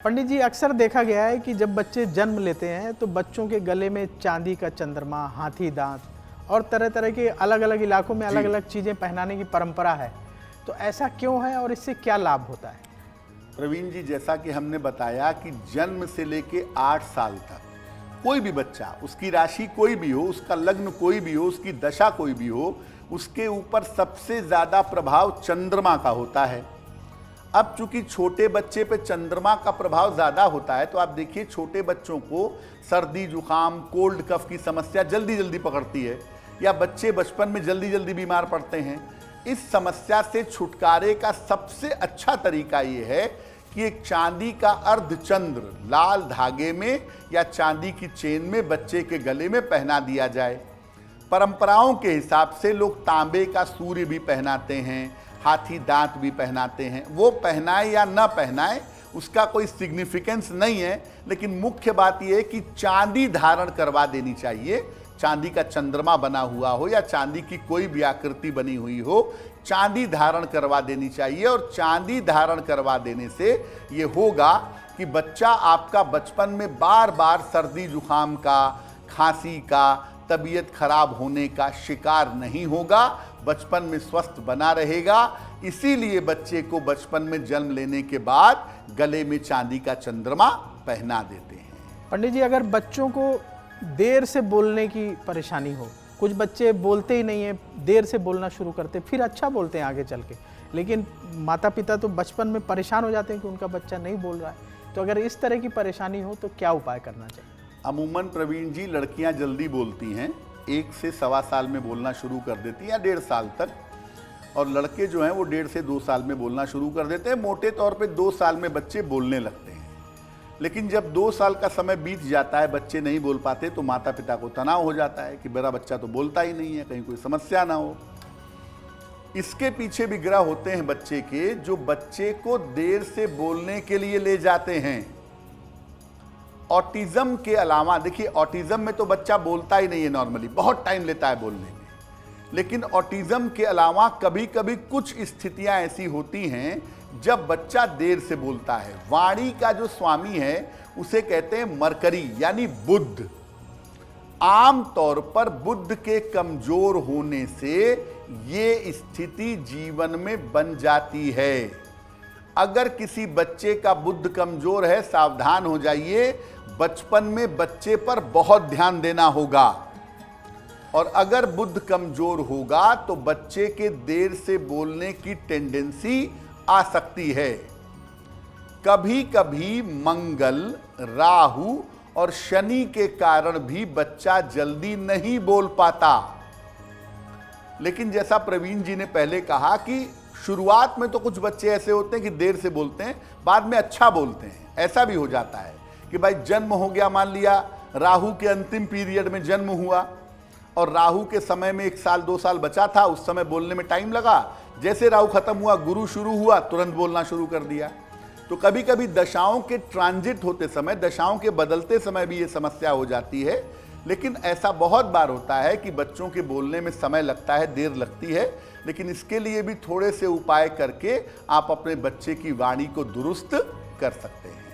पंडित जी, अक्सर देखा गया है कि जब बच्चे जन्म लेते हैं तो बच्चों के गले में चांदी का चंद्रमा, हाथी दांत और तरह तरह के अलग अलग इलाकों में अलग अलग चीज़ें पहनाने की परंपरा है। तो ऐसा क्यों है और इससे क्या लाभ होता है? प्रवीण जी, जैसा कि हमने बताया कि जन्म से लेके 8 साल तक कोई भी बच्चा, उसकी राशि कोई भी हो, उसका लग्न कोई भी हो, उसकी दशा कोई भी हो, उसके ऊपर सबसे ज़्यादा प्रभाव चंद्रमा का होता है। अब चूंकि छोटे बच्चे पे चंद्रमा का प्रभाव ज़्यादा होता है, तो आप देखिए छोटे बच्चों को सर्दी जुकाम कोल्ड कफ की समस्या जल्दी जल्दी पकड़ती है, या बच्चे बचपन में जल्दी जल्दी बीमार पड़ते हैं। इस समस्या से छुटकारे का सबसे अच्छा तरीका ये है कि एक चांदी का अर्धचंद्र लाल धागे में या चांदी की चेन में बच्चे के गले में पहना दिया जाए। परंपराओं के हिसाब से लोग तांबे का सूर्य भी पहनाते हैं, हाथी दांत भी पहनाते हैं। वो पहनाए या न पहनाए उसका कोई सिग्निफिकेंस नहीं है, लेकिन मुख्य बात यह है कि चांदी धारण करवा देनी चाहिए। चांदी का चंद्रमा बना हुआ हो या चांदी की कोई भी आकृति बनी हुई हो, चांदी धारण करवा देनी चाहिए। और चांदी धारण करवा देने से ये होगा कि बच्चा आपका बचपन में बार बार सर्दी जुकाम का, खांसी का, तबीयत खराब होने का शिकार नहीं होगा, बचपन में स्वस्थ बना रहेगा। इसीलिए बच्चे को बचपन में जन्म लेने के बाद गले में चांदी का चंद्रमा पहना देते हैं। पंडित जी, अगर बच्चों को देर से बोलने की परेशानी हो, कुछ बच्चे बोलते ही नहीं हैं, देर से बोलना शुरू करते, फिर अच्छा बोलते हैं आगे चल के, लेकिन माता पिता तो बचपन में परेशान हो जाते हैं कि उनका बच्चा नहीं बोल रहा है। तो अगर इस तरह की परेशानी हो तो क्या उपाय करना चाहिए? अमूमन प्रवीण जी, लड़कियां जल्दी बोलती हैं, 1 से सवा साल में बोलना शुरू कर देती हैं या 1.5 साल तक, और लड़के जो हैं वो 1.5 से 2 साल में बोलना शुरू कर देते हैं। मोटे तौर पे 2 साल में बच्चे बोलने लगते हैं। लेकिन जब 2 साल का समय बीत जाता है, बच्चे नहीं बोल पाते, तो माता पिता को तनाव हो जाता है कि मेरा बच्चा तो बोलता ही नहीं है, कहीं कोई समस्या ना हो। इसके पीछे भी ग्रह होते हैं बच्चे के, जो बच्चे को देर से बोलने के लिए ले जाते हैं। ऑटिज्म के अलावा देखिए, ऑटिज्म में तो बच्चा बोलता ही नहीं है, नॉर्मली बहुत टाइम लेता है बोलने में। लेकिन ऑटिज्म के अलावा कभी कभी कुछ स्थितियां ऐसी होती हैं जब बच्चा देर से बोलता है। वाणी का जो स्वामी है उसे कहते हैं मरकरी, यानी बुध। आम तौर पर बुध के कमजोर होने से ये स्थिति जीवन में बन जाती है। अगर किसी बच्चे का बुध कमजोर है, सावधान हो जाइए, बचपन में बच्चे पर बहुत ध्यान देना होगा। और अगर बुध कमजोर होगा तो बच्चे के देर से बोलने की टेंडेंसी आ सकती है। कभी कभी मंगल, राहु और शनि के कारण भी बच्चा जल्दी नहीं बोल पाता। लेकिन जैसा प्रवीण जी ने पहले कहा कि शुरुआत में तो कुछ बच्चे ऐसे होते हैं कि देर से बोलते हैं, बाद में अच्छा बोलते हैं। ऐसा भी हो जाता है कि भाई जन्म हो गया, मान लिया राहु के अंतिम पीरियड में जन्म हुआ और राहु के समय में 1 साल 2 साल बचा था, उस समय बोलने में टाइम लगा। जैसे राहु खत्म हुआ, गुरु शुरू हुआ, तुरंत बोलना शुरू कर दिया। तो कभी कभी दशाओं के ट्रांजिट होते समय, दशाओं के बदलते समय भी ये समस्या हो जाती है। लेकिन ऐसा बहुत बार होता है कि बच्चों के बोलने में समय लगता है, देर लगती है। लेकिन इसके लिए भी थोड़े से उपाय करके आप अपने बच्चे की वाणी को दुरुस्त कर सकते हैं।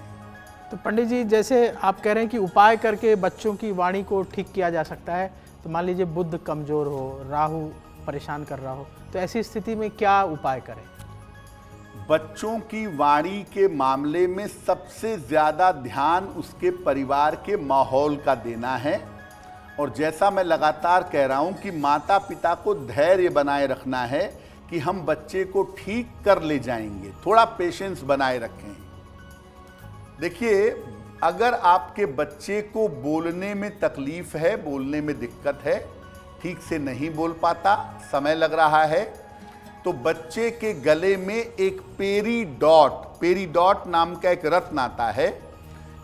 तो पंडित जी, जैसे आप कह रहे हैं कि उपाय करके बच्चों की वाणी को ठीक किया जा सकता है, तो मान लीजिए बुध कमजोर हो, राहु परेशान कर रहा हो, तो ऐसी स्थिति में क्या उपाय करें? बच्चों की वाणी के मामले में सबसे ज्यादा ध्यान उसके परिवार के माहौल का देना है। और जैसा मैं लगातार कह रहा हूं कि माता पिता को धैर्य बनाए रखना है कि हम बच्चे को ठीक कर ले जाएंगे, थोड़ा पेशेंस बनाए रखें। देखिए, अगर आपके बच्चे को बोलने में तकलीफ है, बोलने में दिक्कत है, ठीक से नहीं बोल पाता, समय लग रहा है, तो बच्चे के गले में एक पेरीडॉट नाम का एक रत्न आता है।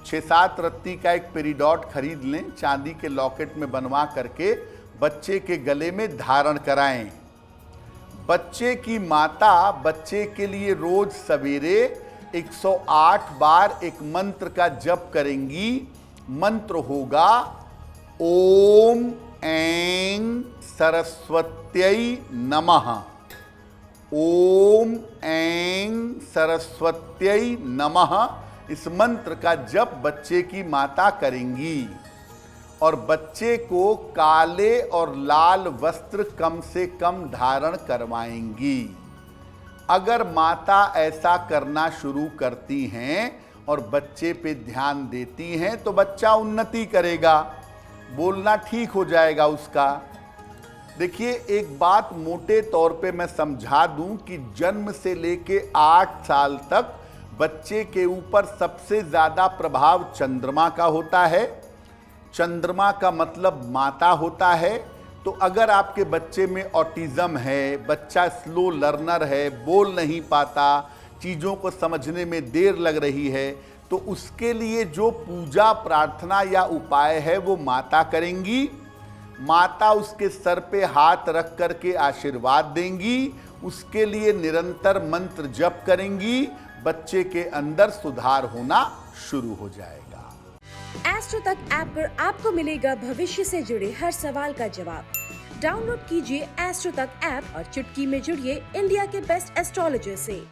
6-7 रत्ती का एक पेरीडॉट खरीद लें, चांदी के लॉकेट में बनवा करके बच्चे के गले में धारण कराएं। बच्चे की माता बच्चे के लिए रोज सवेरे 108 बार एक मंत्र का जप करेंगी। मंत्र होगा ओम ऐं सरस्वत्यै नमः। ओम ऐं सरस्वत्यै नमः इस मंत्र का जप बच्चे की माता करेंगी और बच्चे को काले और लाल वस्त्र कम से कम धारण करवाएंगी। अगर माता ऐसा करना शुरू करती हैं और बच्चे पे ध्यान देती हैं तो बच्चा उन्नति करेगा, बोलना ठीक हो जाएगा उसका। देखिए, एक बात मोटे तौर पे मैं समझा दूं कि जन्म से लेके 8 साल तक बच्चे के ऊपर सबसे ज्यादा प्रभाव चंद्रमा का होता है। चंद्रमा का मतलब माता होता है। तो अगर आपके बच्चे में ऑटिज्म है, बच्चा स्लो लर्नर है, बोल नहीं पाता, चीज़ों को समझने में देर लग रही है, तो उसके लिए जो पूजा प्रार्थना या उपाय है वो माता करेंगी। माता उसके सर पे हाथ रख करके आशीर्वाद देंगी, उसके लिए निरंतर मंत्र जप करेंगी, बच्चे के अंदर सुधार होना शुरू हो जाएगा। एस्ट्रो तक ऐप पर आपको मिलेगा भविष्य से जुड़े हर सवाल का जवाब। डाउनलोड कीजिए एस्ट्रो तक ऐप और चुटकी में जुड़िए इंडिया के बेस्ट एस्ट्रोलॉजर से।